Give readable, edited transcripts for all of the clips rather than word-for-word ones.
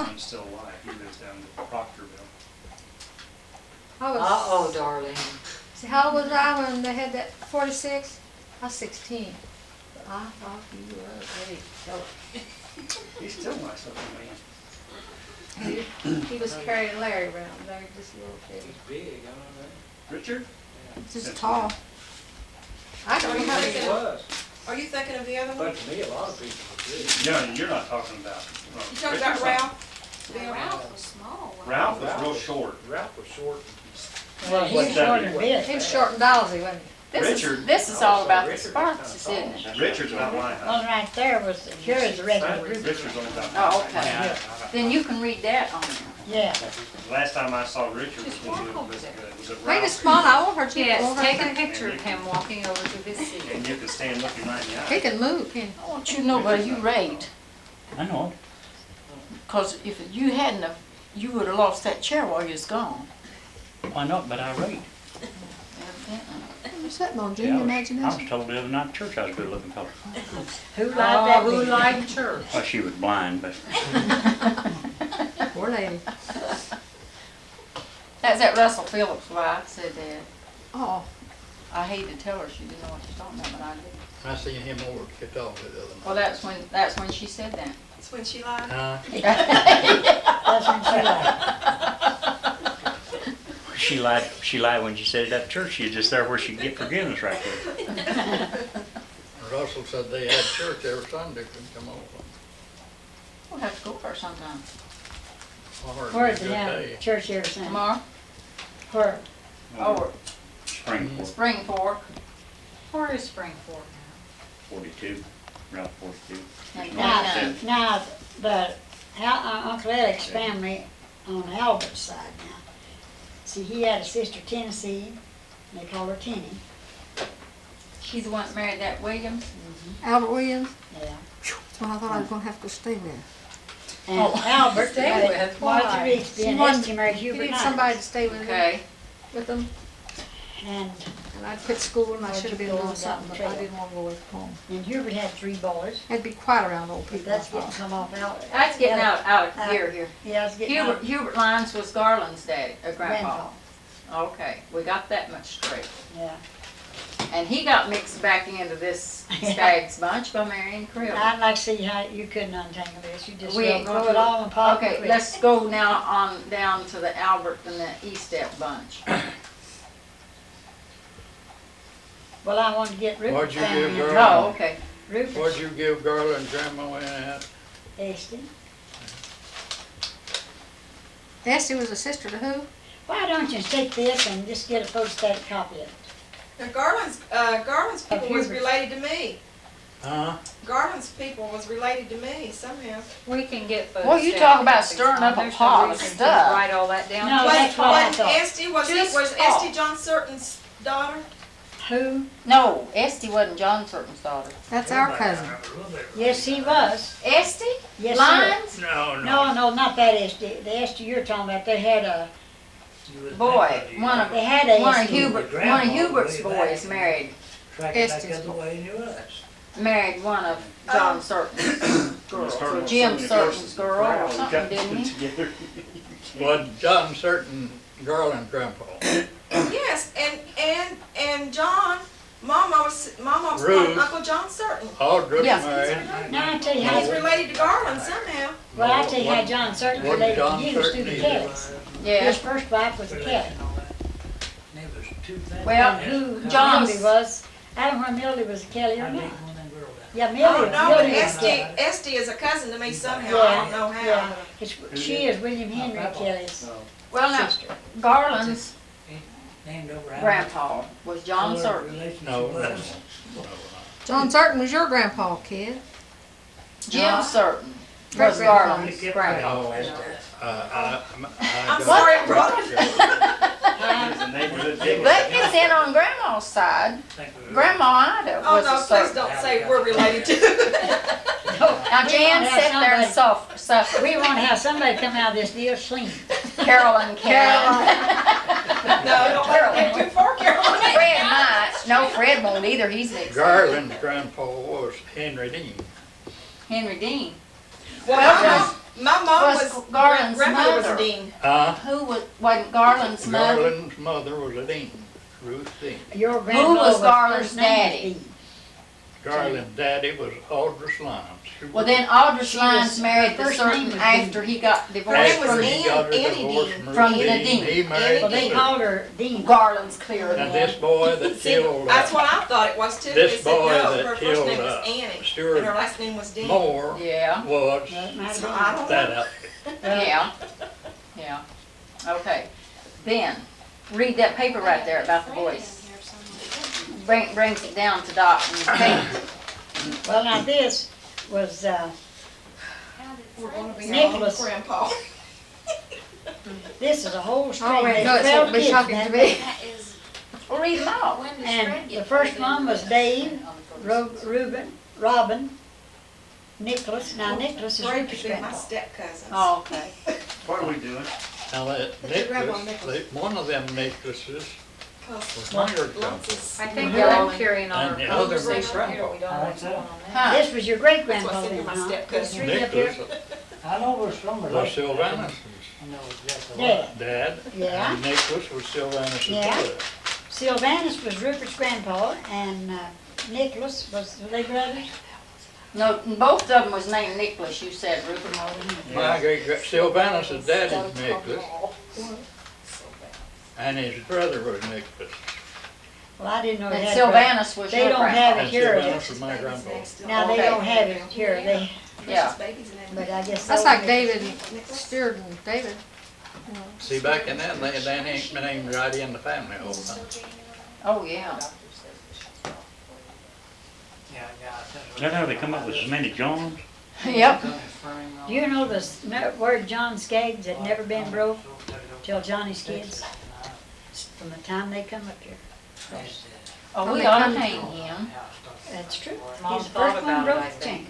one's still alive. He lives down in Proctorville. Uh-oh, darling. See, how old was I when they had that 46? I was 16. I thought you were great. So, He's still nice looking man. He was carrying Larry around. Larry just a little He's baby. big, I know that. Richard? Just tall. I don't know how He to was, Are you thinking of the other one? but to me, a lot of people were big. No, you're not talking about. You talking about Ralph? Now, Ralph was small. Ralph was real short. Ralph was short. well, What's he's that? short and big. He was short and ballsy, wasn't he? Richard. This is all about the Richard was sponsors, kinda isn't it? tall. Richard's about my height. One right there was, here is the regular Ruby. Richard's only about my Oh, height. okay. Then you can read that on there. Yeah. The last time I saw Richard was Just when he walk over was there. was at He was Ralph's. small. I won't hurt you. Yes, Won't hurt take a anything. picture of him walking over to his seat. And you could stand looking right in the He eye. can move, can he? I want you to know where you rate, I know because if you hadn't have, you would have lost that chair while you was gone. it. I know it, but I rate. Evidently. What's that, on Yeah, junior I was imagination? told the other night at church I was a good looking fellow. Who liked Oh, that who big? liked church? Well, she was blind, but Poor lady. That's that Russell Phillips wife said that. Oh, I hate to tell her she didn't know what she's talking about, but I did. I seen him over at Catawba the other night. Well, that's when she said that. That's when she lied. Huh? That's when she liked. she lied when she said it at church. She was just there where she could get forgiveness right there. Russell said they had church every Sunday, couldn't come over. We'll have to go there sometime. I heard Where it is was it a good now? day. Church every Sunday. Tomorrow? Where? Oh, Springport, Spring Fork. Where is Spring Fork 42, Route 42. And Now, 29. now, the Uncle Alex's family on Albert's side now. See, he had a sister Tennessee, and they call her Tenny. She's the one that married that Williams? Albert Williams. Yeah. That's when I thought I was gonna have to go stay with. And Oh, Albert stay married with, why? Martha Rigsby, and Esty married He Hubert needed Knight. somebody to stay with him, Okay. with them, And and I quit school and I Where'd should have you been go doing down something, the but I trail? didn't wanna go away from home. Hubert had 3 boys. Had to be quiet around old But people. that's getting come off out. That's getting out of gear here. Yeah, it's getting out. Hubert Lyons was Garland's daddy, grandpa. Grandpa. Okay, we got that much straight. Yeah. And he got mixed back into this Skaggs bunch by marrying Krill. I'd like to see how you couldn't untangle this. You just We ain't throw gonna it do all in pot. Okay, let's go now on down to the Albert and the East Step bunch. Well, I wanted to get Rupert's What'd you family give in. Garland? Oh, okay. What'd Rupert's, you give Garland and Grandma Minnie at? Esty. Esty was a sister to who? Why don't you take this and just get a photostatic copy of it? Now Garland's people was Hubert's. related to me. Huh? Garland's people was related to me somehow. We can get photos. Well, you talk about stirring up a pot of stuff. Write all that down. No, that's what I thought. Esty, was Just Esty talk. John Certain's daughter? Who? No, Esty wasn't John Certain's daughter. That's our cousin. Yes, he was. Esty? Yes, sir. Lyons? No, no, not that Esty. The Esty you're talking about, they had a, Boy, one of they had a Esty. Hubert's boys married Estes. one of John Certain's girls, or Jim Certain's girl or something, didn't he? Together. Was John Certain Garland grandpa? Yes, and John, Mama was Ruth. Uncle John Certain. Aldrich Yeah. married. Now, I tell you He's how, related to Garland somehow. well, I tell you how John Certain Wasn't related to John you was through Certain the either. Kellys. Yeah. His first wife was a Kelly. Well, And who John's- Mildy was, I don't know if Mildy was a Kelly or not. Yeah, Oh, Mildy, no, but Mildy was a Kelly. Esty is a cousin to me somehow. I Yeah, don't know how. yeah. She is William Henry Kelly's Well, now, sister. Garland's grandpa was John Certain. No. John Certain was your grandpa, kid. Jim Certain was Garland's grandpa. No. I'm got- sorry, brother. He was a neighborhood big. That gets in on Grandma's side. Grandma Ida Oh, was no, a please Certain. don't say we're related to. Now, Jan, sit there and suffer. We want to have somebody come out of this deal clean. Carolyn can. No, don't let her get too far, Carolyn. Fred might. No, Fred won't either. He's an Garland's grandpa was Henry Dean. Henry Dean. Well, My mom Was was, Garland's grandmother was a mother. dean. Who wasn't Garland's mother? Garland's mother was a dean, Ruth Dean. Your grandma was was Garland's first name was daddy? Dean. Garland's daddy was Aldous Lyons. Well, then Aldous She Lyons was- married her the first name certain was after he got Her name divorced was from After he got her Annie divorce Dean. From the Ruth Dean. he married Well, they the called her Dean. Garland's clearer And than this boy that See, killed that's what I thought it was too. this They said boy no, that her first killed, name was Annie, Stuart and her last name was Dean. Moore Yeah, was That might have So been. I don't that know. outfit. yeah. Okay. Then, read that paper right there about the boys. Brings it down to Dot and Kate. Well, now this was, We're gonna be Nicholas. Grandpa. this is a whole string. Oh, wait, There's no, it's 12 gonna be kids shocking in to that me. Well, read them out. And the first one was Dave, Robin, Nicholas. Now Nicholas is Frank Rupert's would be my grandpa. step cousin. Oh, okay. What are we doing? Now that That's your grandma Nicholas, Nicholas. one of them Nicholases was Well, hired Lots company. of- I think Yeah. we're carrying on And our the other was conversation here, grandpa. we don't know what's going on there. Huh? This was your great That's grandpa what I said then, to my huh? step Those cousin. three up here? Nicholas I know where some of was those. Sylvanus' I know exactly. Yeah. dad. Yeah. And Nicholas was Sylvanus' Yeah. brother. Sylvanus was Rupert's grandpa, and Nicholas was, were they brothers? No, both of them was named Nicholas, you said, Rupert. My great Sylvanus' dad is Nicholas, and his brother was Nicholas. Well, I didn't know they And had brothers. Sylvanus was They your don't have grandpa. it And here. Sylvanus was my grandpa. Now, they Okay. don't have it here, they, Yeah. but I guess. That's those like are- David and Stuart and David. See, back in then, they ain't been named right in the family all the time. Oh, yeah. That's how they come up with so many Johns? Yep. You know the word John Skaggs had never been broke till Johnny's kids, from the time they come up here. Oh, we ought to hang him. That's true. Mom He's the thought first one about it, broke I the think.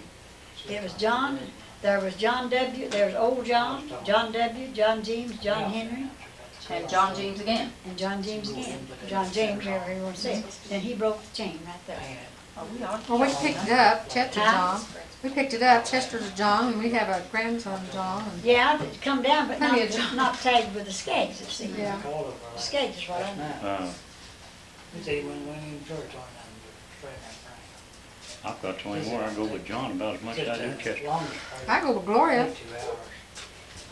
chain. It was John, there was John W., there was old John, John W., John James, John Henry, And John James again. and John James again. John James, whatever you want to say it. Then he broke the chain right there. Oh, we ought to. Well, we picked it up, Chester Huh? John. We picked it up, Chester's John, and we have a grandson John. And Yeah, it come down, but Plenty of John. not tagged with the Skaggs, it seems. Yeah. Skaggs is what I know. You see, when in church on them, straight I've got 20 more. I go with John about as much as I do Chester. I go with Gloria. 2 hours.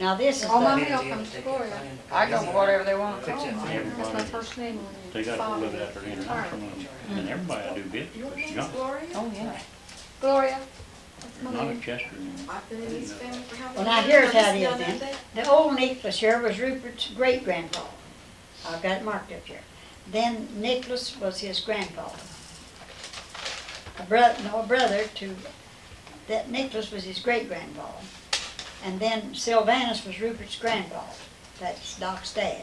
Now, this is All my the, mail comes to Gloria. I go with whatever they want to Fix call it me. for That's my Everybody, first name. they got to live after the international. And everybody I do business with John. Oh, yeah. Gloria. That's my Not name. at Chester. I've been in this family for how many well, now years? here's how it I just is the then. other day. The old Nicholas here was Rupert's great-grandpa. I've got it marked up here. Then Nicholas was his grandfather. A brother to, that Nicholas was his great-grandfather. And then Sylvanus was Rupert's grandfather. That's Doc's dad.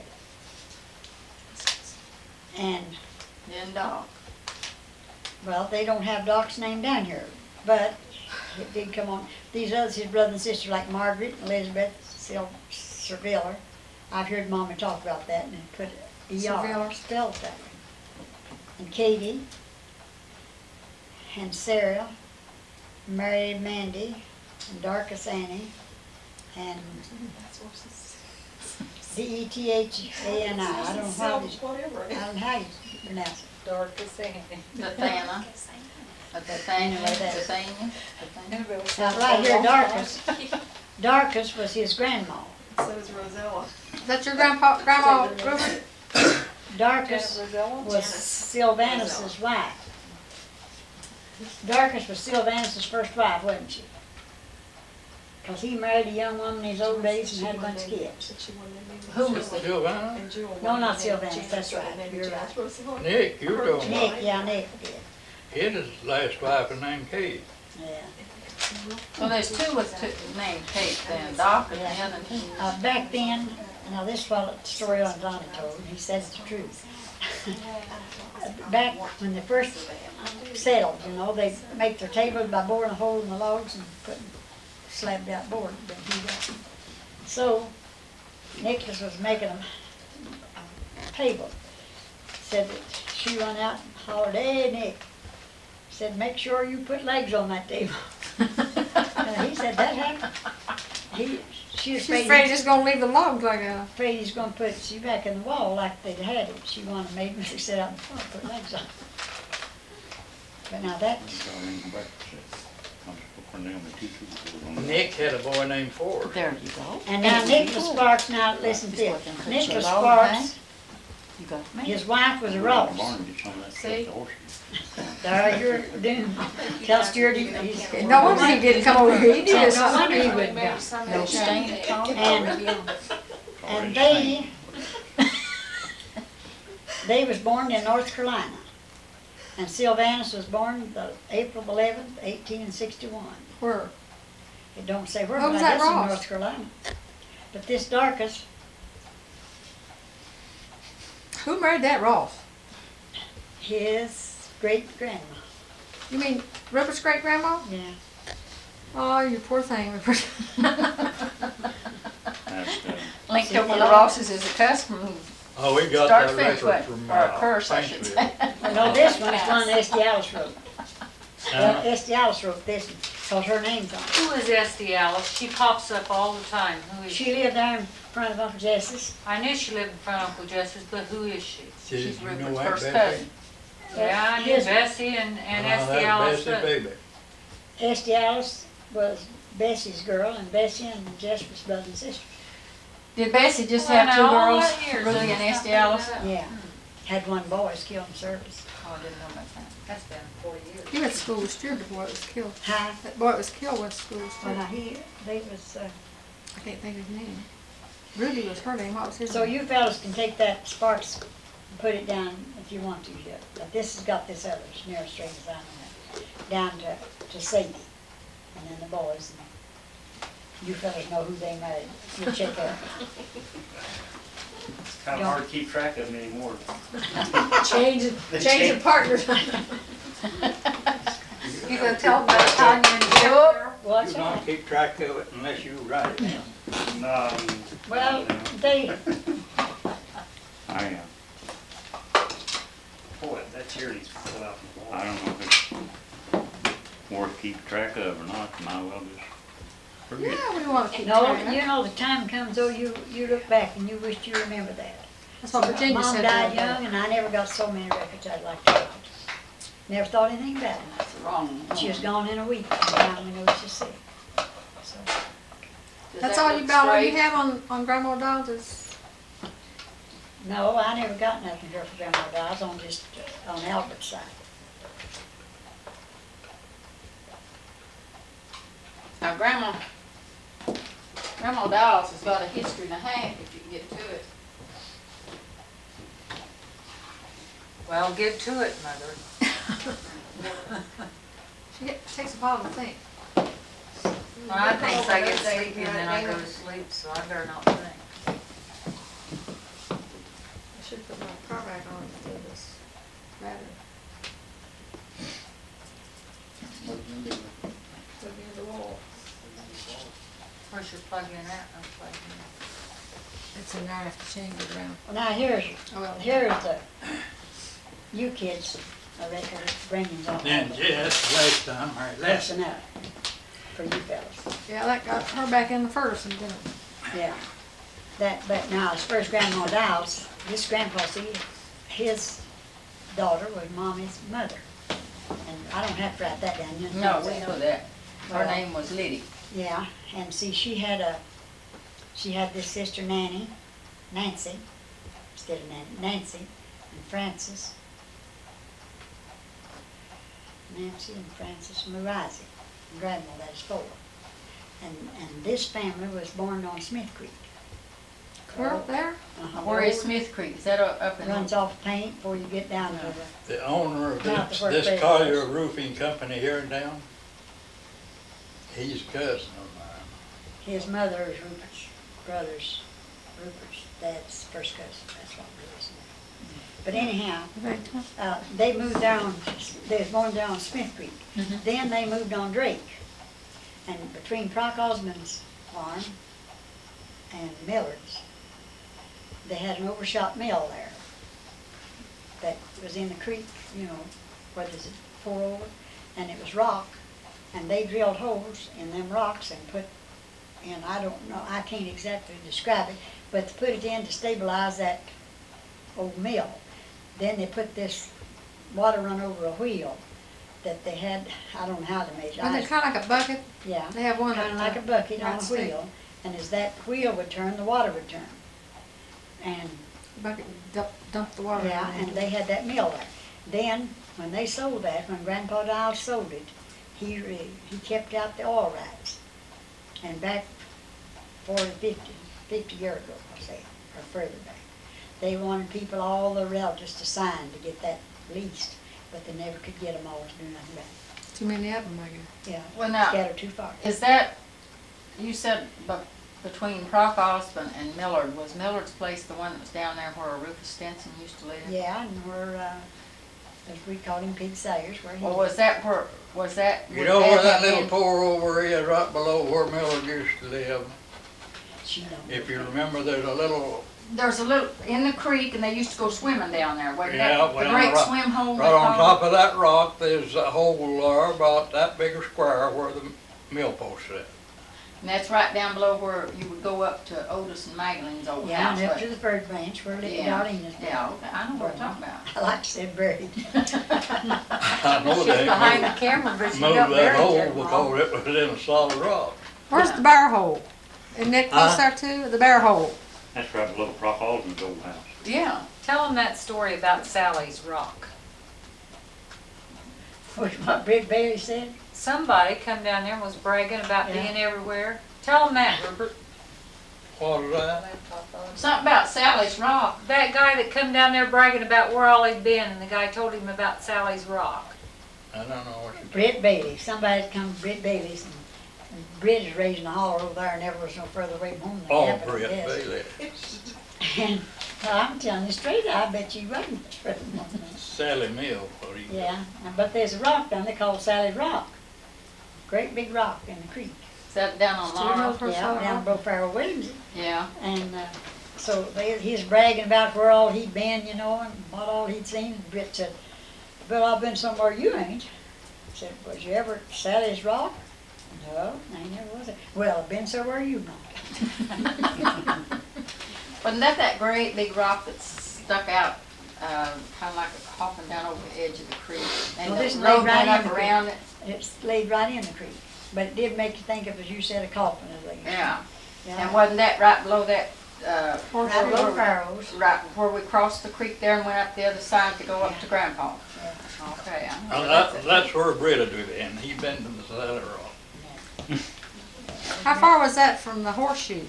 And, Then Doc. well, they don't have Doc's name down here, but it did come on. These others, his brother and sister, like Margaret, Elizabeth, Serviller. I've heard Mama talk about that and put ER, Serviller. spelled that way. And Katie, and Sarah, Mary Mandy, and Darkus Annie, and Deethani. I don't know how to, Whatever. I don't know how you pronounce it. Nathana. Anyway, that's- Nathaniel. Now, right here, Darkus was his grandma. So is Rosella. Is that your grandma, Rupert? Darkus was Sylvanus's wife. Darkus was Sylvanus's first wife, wasn't she? Because he married a young woman in his old days and had a bunch of kids. Who was the? Sylvanus? No, not Sylvanus, that's right, you're right. Nick, you were talking about. Nick, yeah, Nick did, His last wife was named Kate. yeah. Well, there's two with named Kate then, Doc and the other two. Back then, now this is what the story on Donnie told, and he said it's the truth. Back when they first settled, you know, they make their tables by boring a hole in the logs and putting slabbed out board, but he got. So Nicholas was making a table. Said that she run out and hollered, "Hey, Nick," said, "make sure you put legs on that table." And he said, "That happened." She was She's afraid it's gonna leave the logs like that. afraid he's gonna put she back in the wall like they had it. She wanted to make me sit out in front, put legs on. But now that, Nick had a boy named Ford. There you go. and now Nicholas Sparks, now listen to this. Nicholas All the time. Sparks, You got me. his wife was a Ross. See? There, you're doomed. Tell Stuart he's. No wonder he didn't come over here. He did No something. wonder he wouldn't come. No stain at all. And they was born in North Carolina. And Sylvanus was born the April 11th, 1861. Where? It don't say where, What but was I that guess in Ross? North Carolina. But this Darkus, Who married that Ross? his great-grandma, You mean Rupert's great grandma? yeah. Oh, you poor thing, Rupert. Linked up with the Rosses is a customer. Oh, we got Start that finish record what? from, Or a curse, I should Paintsville. say. No, this one's one Estialis wrote. Uh, Estialis wrote this one, cause her name's on it. Who is Esty Alice? She pops up all the time. Who is she? She lived there in front of Uncle Jesse's. I knew she lived in front of Uncle Jesse's, but who is she? She's you know Rupert's that, first Bessie? cousin. Yeah, I knew His- Bessie and Oh, Esty that's Alice. Bessie but- baby. Estialis was Bessie's girl, and Bessie and Jess was brother and sister. Did Bessie just Well, have two now, all girls, that years, Ruby I and must Esty not Alice? find that out. Yeah. Had one boy was killed in service. Oh, I didn't know about that. That's been 40 years. He went to school with Stuart before it was killed. Hi. That boy that was killed went to school with Well, Stuart. now they was, I can't think of his name. Ruby was her name. What was his so name? you fellas can take that Sparks and put it down if you want to here. But this has got this other, it's near as straight as I know it, down to Sadie. And then the boys, and you fellas know who they married. You'll check out. It's kind of hard to keep track of them anymore. Change change of partners. You gonna tell them about Tanya and Joe? What's You don't that? keep track of it unless you write it down. No, I mean, Well, they, I am. boy, that chair needs to pull out from the wall. I don't know if it's worth keeping track of or not, might well just forget. Yeah, we want to keep no, track. you know, the time comes, oh, you look back and you wish you remember that. That's what Virginia Mom said. died the other young day. and I never got so many records I'd like to have. Never thought anything about it. That's the wrong. She was gone in a week, and now we know she's sick. So, Does That's that all look you about all you straight? have on Grandma Doll's is no, I never got nothing here for Grandma Dow's, on just, on Albert's side. Now, Grandma Dawes has got a history and a half if you can get to it. Well, get to it, Mother. takes a while to think. Well, I think I get sleepy and then I go to sleep, so I better not think. I should put my car back on instead of this battery. Plug in the wall. Where's your plug in at? I'm plugging in. It's in there. I have to change it around. Well, now here's, Oh, well. here's the, you kids, I reckon, bringing on. Then Jess, last time, or last, That's enough for you fellas. Yeah, that got her back in the Ferguson, didn't it? Yeah. That, but now, as far as Grandma Dow's, this grandpa, see, his daughter was Mommy's mother. And I don't have to write that down, you No, know we that. know that. Her Well, name was Liddy. Yeah, and see, she had this sister Nancy, instead of Nancy, and Frances. Nancy and Frances Murizi, and Grandma, that is four. And this family was born on Smith Creek. Where up there? Where is Smith Creek? Is that up in? Runs off Paint before you get down to the, the owner of Not this, the first this place. Collier Roofing Company here in town, he's a cousin of mine. his mother is Rupert's dad's first cousin, that's what it is. But anyhow, they moved down, they was born down on Smith Creek. Mhm. Then they moved on Drake. And between Proc Osmond's farm and Millard's, they had an overshot mill there that was in the creek, you know, where does it pour over? And it was rock, and they drilled holes in them rocks and put and I don't know, I can't exactly describe it, but to put it in to stabilize that old mill. Then they put this water run over a wheel that they had, I don't know how to measure. Well, they're kinda like a bucket. Yeah, They have one kind of at like a bucket on a nightstand. wheel, and as that wheel would turn, the water would turn. And, Bucket, dump the water. yeah, in. and they had that mill there. Then, when they sold that, when Grandpa Dial sold it, he kept out the oil rights. And back 40, 50 years ago, I say, or further back, they wanted people, all the relatives to sign to get that leased, but they never could get them all to do nothing about it. Too many of them, I guess. Yeah, Well, now, scattered too far. is that, you said between Proc Osmond and Millard, was Millard's place the one that was down there where Rufus Stinson used to live? Yeah, and where, as we called him, Pig Sayers, where he Or was that where, was that? You would know where that have little been- pour over is, right below where Millard used to live? She don't. If you remember, there's a little, There's a little, in the creek, and they used to go swimming down there, wasn't Yeah, that the well, great right- swim hole they right on call top of that rock, there's a hole there about that big a square where the mill post is. And that's right down below where you would go up to Otis and Magglin's old Yeah, house. and up but- to the third branch where Lady Yeah, Darlene is Yeah, now. okay, I know what you're talking about. I like to say buried. I know She's they behind the moved camera, but she got that buried hole there. Mom. because it was in a solid rock. Where's the bear hole? Isn't that close there too? The bear hole. That's right below Proc Osmond's old house. Yeah. Tell them that story about Sally's Rock. What Britt Bailey said? Somebody come down there and was bragging about Yeah. being everywhere. Tell them that, Rupert. What was that? Something about Sally's Rock. That guy that come down there bragging about where all he'd been, and the guy told him about Sally's Rock. I don't know what you. Britt Bailey. Somebody's come to Britt Bailey's and Britt is raising a holler over there and never was no further away from home than Oh, half of Brett this. Bailey. And well, I'm telling you straight, I bet you wasn't. Sally Mill, what do you? Yeah, but there's a rock down there called Sally's Rock. Great big rock in the creek. Is that down on Still Laurel? knows her Yeah, song. down below Farrell Williams. Yeah. And so he's bragging about where all he'd been, you know, and what all he'd seen. And Britt said, "Bill, I've been somewhere you ain't." I said, "Was you ever at Sally's Rock?" "No, I never was. Well, I've been somewhere you not." Wasn't that great big rock that stuck out, kind of like a coffin down over the edge of the creek? And Well, the this road laid went right up in the around it? It's laid right in the creek. But it did make you think of, as you said, a coffin at least. Yeah. Yeah. And wasn't that right below that, Right below Farrell's. right where we crossed the creek there and went up the other side to go up to Grandpa? Yeah. Okay. I know Well, where that's where Britt had been. He'd been to the Sally Rock. How far was that from the horseshoe?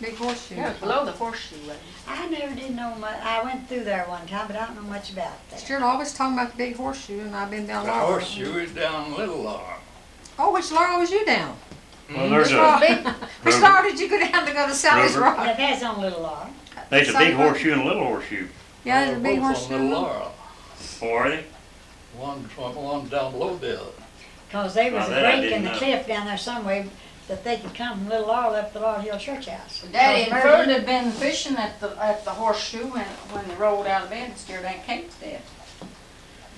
Big horseshoe. Yeah, it was below the horseshoe, wasn't it? I never did know much. I went through there one time, but I don't know much about that. Stuart always talking about the big horseshoe, and I've been down The Laurel. horseshoe is down Little Laurel. Oh, which Laurel was you down? Well, there's Which Laurel did you go down to go to Sally's Rupert. Rock? Yeah, that's on Little Laurel. there's a big horseshoe and a little horseshoe. Yeah, there's a big Both on horseshoe. Little Laurel. Oh, are they? One's down below the other. Because there was Now a that I break in didn't the know. cliff down there some way that they could come from Little Laurel up to Laurel Hill Church House. Daddy and Because Ferd Murphy- had been fishing at the horseshoe when they rolled out of bed and scared Aunt Kate's dead.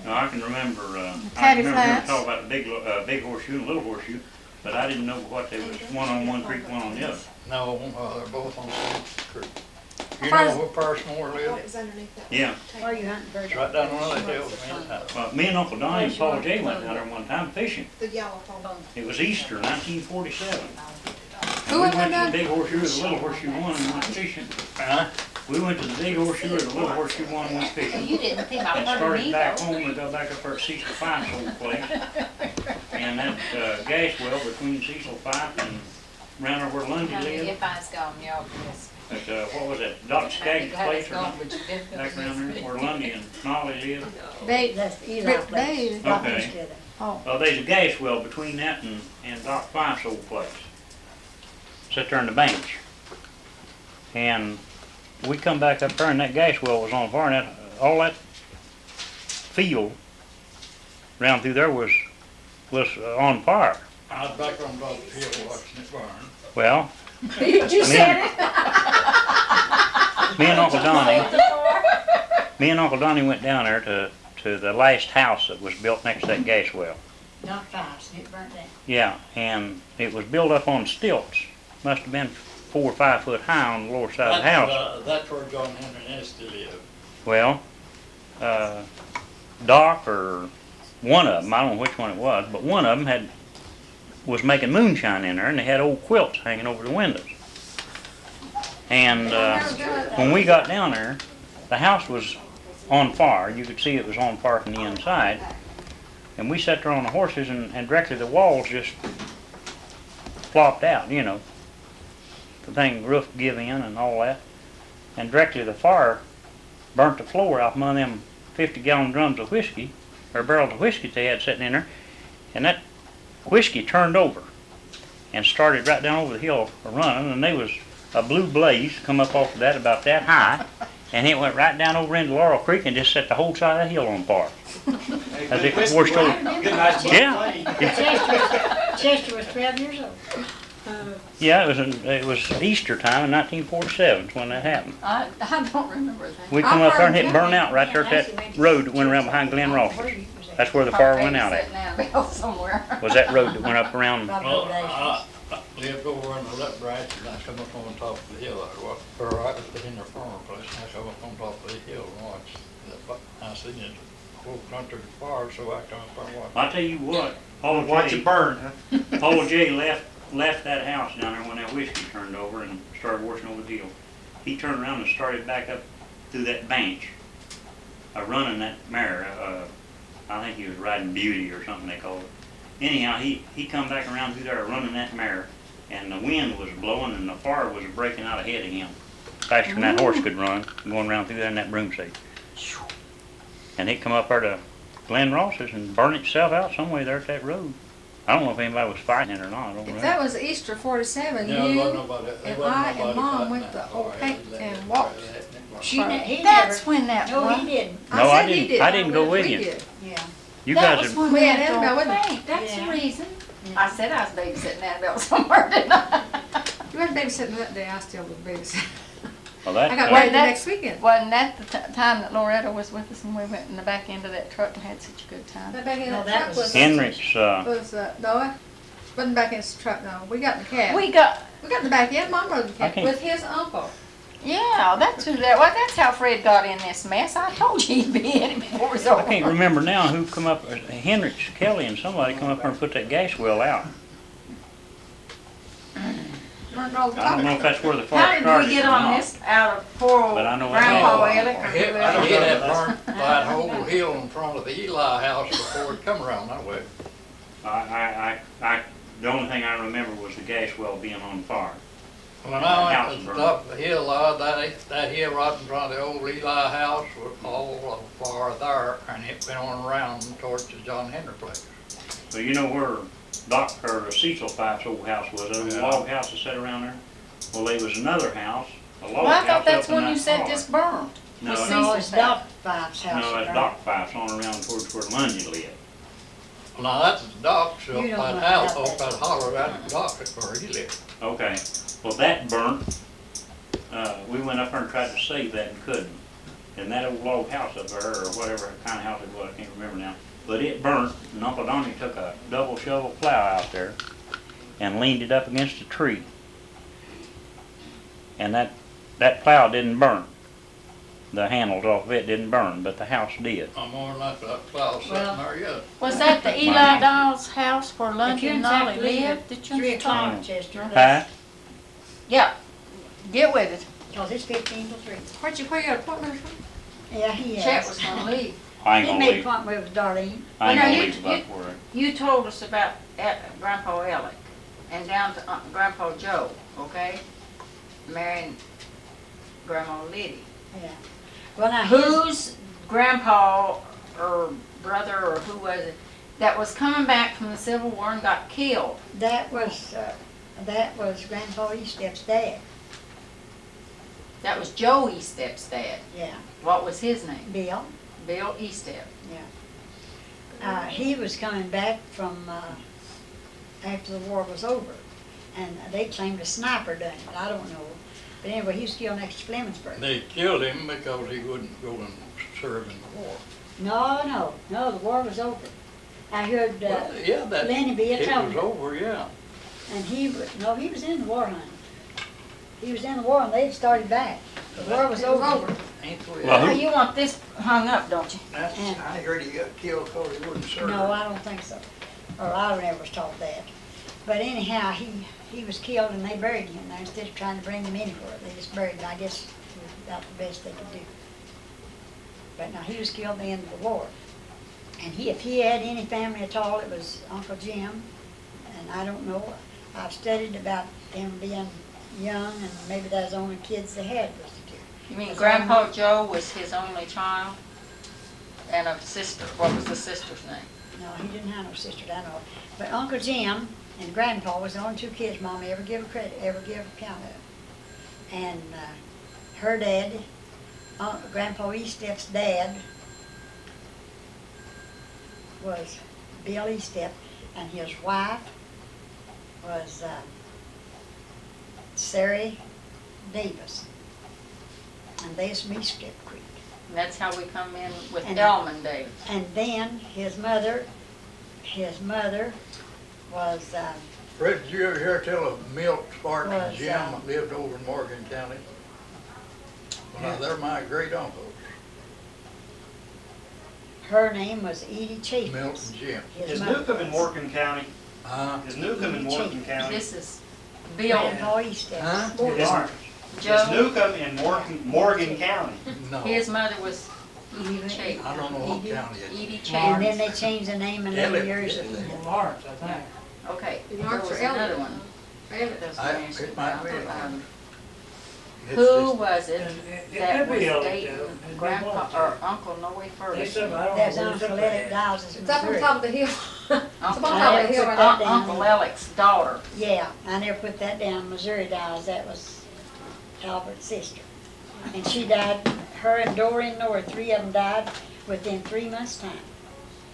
No, I can remember, I Paddy can remember him Flats. talking about the big horseshoe and little horseshoe, but I didn't know what they was, one on one creek, one on the other. No, they're both on Sweet Creek. You How far know is- where Parsmore lives? was underneath that. Yeah, Where you hunting birds? It's right down one of the hills, man. me and Uncle Donnie and Paul J went down there one time fishing. The yellow phone. It was Easter 1947. Who We went went to down? the big horseshoe, the little horseshoe one, and went fishing. Huh? We went to the big horseshoe, or the little horseshoe one, and went fishing. You didn't think And I heard me started back though. home, we got back up there at Cecil Fife's old place. And that gas well between Cecil Fife and around there where Lundy lived. If I was gone, y'all, yes. At, what was that, Doc Skaggs' place or gone, something? but you definitely Back around there where Lundy and Nolly lived. They, That's Eli Britt place. Bailey. Got Okay. those together. Well, there's a gas well between that and Doc Fife's old place. Sit there on the bench. And we come back up there and that gas well was on fire and all that field round through there was on fire. I was back on top of the hill watching it burn. Well, You said it. me and Uncle Donnie went down there to the last house that was built next to that gas well. Not fast, it burnt down. Yeah, and it was built up on stilts. must have been 4 or 5 foot high on the lower side of the house. That's where John Henry Nesty lived. Well, Doc or one of them, I don't know which one it was, but one of them was making moonshine in there, and they had old quilts hanging over the windows. And when we got down there, the house was on fire. You could see it was on fire from the inside. And we sat there on the horses, and directly the walls just flopped out, you know. The thing, roof give in and all that. And directly the fire burnt the floor off one of them 50-gallon drums of whiskey, or barrels of whiskey they had sitting in there. And that whiskey turned over and started right down over the hill running, and there was a blue blaze come up off of that about that high, and it went right down over into Laurel Creek and just set the whole side of the hill on fire. As if it washed over. Good nice Yeah. Chester was 12 years old. Yeah, it was Easter time in 1947 when that happened. I don't remember that. We come up there and it burned out right there at that road that went around behind Glen Ross's. That's where the fire went out at. Somewhere. Was that road that went up around? Well, I lived over in the left branch, and I come up on top of the hill. I was in their farmer place, and I come up on top of the hill and watched. I seen it whole country fire, so I come up there and watched. I'll tell you what, Watch it burn, huh? Paul J left that house down there when that whiskey turned over and started washing over the hill. He turned around and started back up through that bench, running that mare. I think he was riding Beauty or something they called it. Anyhow, he come back around through there running that mare, and the wind was blowing and the fire was breaking out ahead of him, faster than that horse could run, going around through there in that broom seat. And it come up there to Glen Ross's and burned itself out some way there at that road. I don't know if anybody was fighting it or not. I don't If know. that was Easter 47, Yeah, you there wasn't nobody- there and wasn't I nobody and Mom fighting went that to Old fire. Cake and walked. He That's never, when that no, was. he didn't. No, I said he didn't. did. I didn't go with We you. did. Yeah. You That guys was have, when We we had had Annabelle, to wasn't paint. That's Yeah. the reason. I said I was babysitting Annabelle somewhere, didn't I? You weren't babysitting that day, I still was babysitting. well, I that, got Well, married the that- next weekend. Wasn't that the time that Loretta was with us and we went in the back end of that truck and had such a good time? That back in No, that that truck was was, Henrik's, no, it wasn't back in his truck, no. We got in the cab. We got, We got in the back end, Mom rode the I cab can't- with his uncle. yeah, that's who that was. That's how Fred got in this mess. I told you he'd be in it before it was over. I can't remember now who come up, Henrik's, Kelly and somebody come up there and put that gas well out. Weren't all the I don't know if that's where the fire How did started we or get on not. this out of poor old But I know what Grandpa happened. Alec or He whoever? had burnt that whole hill in front of the Eli house before it come around that way. The only thing I remember was the gas well being on fire. When I went to the top of the hill, that hill right in front of the old Eli house was all of fire there, and it went on around towards the John Henry place. So you know where Cecil Fife's old house was, that Yeah. log house that sat around there? Well, there was another house, a log Well, I house thought that's up in when that you said far. just burned. No, was no, Cecil's No, it's house. Doc Fife's house. no, that's Doc Fife's on around towards where Lundy lived. Well, now that's the docks up You don't that know house, about up that. that holler, that's the dock, that's where he lived. Okay, well, that burnt. We went up there and tried to save that and couldn't. And that old log house up there, or whatever kind of house it was, I can't remember now, but it burnt, and Uncle Donnie took a double shovel plow out there and leaned it up against a tree. And that plow didn't burn. The handles off of it didn't burn, but the house did. I'm more than that plow sitting Well, there yet. Was that the Eli Doll's house where If Lundy you and have Nolly to leave lived? at Did you 3 tell o'clock, me? Chester, Huh? Yeah, get with it. because it's 15 to 3. Where'd you put your appointment from? Yeah, he Chet has. was gonna leave. I ain't He gonna made an leave. appointment with Darlene. I ain't Well, gonna now, leave about where. You told us about Grandpa Alec and down to Grandpa Joe, okay? Marrying Grandma Liddy. Yeah. Well, now his, Whose grandpa or brother or who was it that was coming back from the Civil War and got killed? that was Grandpa Eastep's dad. That was Joe Eastep's dad. Yeah, What was his name? Bill. Bill Eastep. He was coming back from after the war was over, and they claimed a sniper done it. I don't know, but anyway, he was killed next to Flemingsburg. They killed him because he wouldn't go and serve in the war. No, the war was over. I heard Well, yeah, that, Lenny B. it told was me, over, yeah. and he was in the war, honey. He was in the war and they started back. The war was over. Ain't we? Well, Oh, you want this hung up, don't you? That's, I heard he got killed because he wouldn't serve. No, I don't think so. Or I never was taught that. But anyhow, he was killed and they buried him there instead of trying to bring him anywhere. They just buried him. I guess it was about the best they could do. But now he was killed at the end of the war. And if he had any family at all, it was Uncle Jim. And I don't know. I've studied about them being young and maybe that was the only kids they had was the two. You mean That's Grandpa all I know. Joe was his only child? And a sister, what was the sister's name? No, he didn't have no sisters, I know. But Uncle Jim and Grandpa was the only two kids Mama ever give account of. And her dad, Grandpa Eastep's dad, was Bill Eastep, and his wife was Sarah Davis. And there's from Eastep Creek. And that's how we come in with And- Delman Davis. And then his mother was, Fred, did you ever hear tell of Milt Sparks and Was, Jim that lived over in Morgan County? Well, they're my great uncles, her name was Edie Chapin. Milt and Jim. Is Newcomb in Morgan County? Huh? Is Newcomb in Morgan County? This is Bill, Grandpa Eastep. Huh? Is Joe, Newcomb in Morgan County? No, his mother was Edie Chapin. I don't know what Edie. county it's in. Edie And then Chapin. they changed the name in later Elliot, years. yeah. Lawrence, I think. Okay, there Lawrence was or Elliot. another one. That's I- what I asked it might be. about. It's Who just- was it It that could was be Elliot, dating though. It'd be Grandpa, Lawrence. or Uncle Noe They Ferguson? said, I don't That's know. Uncle Elliot Dow's in It's up on Missouri. top of the hill. It's up on Uncle top of the hill right there. Uncle Alec's daughter. Yeah, I never put that down. Missouri Dow's, that was Albert's sister. And she died, her and Doreen North, three of them died within 3 months' time.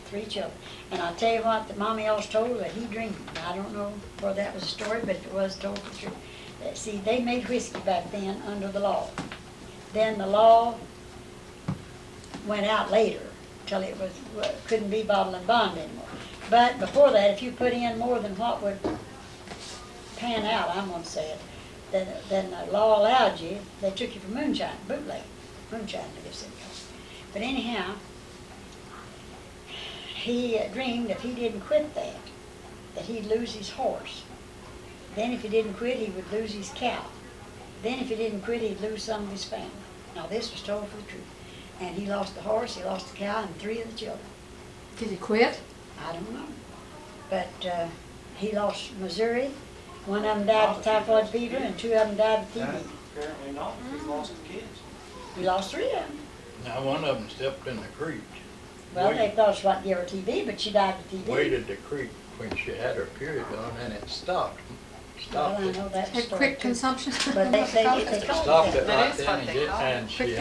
3 children. And I'll tell you what, that Mommy always told that he dreamed. I don't know whether that was a story, but it was told for sure. See, they made whiskey back then under the law. Then the law went out later till it was couldn't be bottled and bond anymore. But before that, if you put in more than what would pan out, I'm gonna say it, then the law allowed you. They took you for moonshine, bootleg, moonshine, I guess they call it. But anyhow, he dreamed if he didn't quit that he'd lose his horse. Then if he didn't quit, he would lose his cow. Then if he didn't quit, he'd lose some of his family. Now this was told for the truth. And he lost the horse, he lost the cow, and 3 of the children. Did he quit? I don't know. But he lost Missouri. One of them died of typhoid fever, and 2 of them died of TB. Apparently not, he lost the kids. He lost 3 of them. Now, one of them stepped in the creek, Well, they thought it was what gave her TB, but she died of TB. waded the creek when she had her period on, and it stopped. Well, Stopped I it. know that Had story quick too. consumption? But they called Stopped it it that. right is then what and they did, call it. and she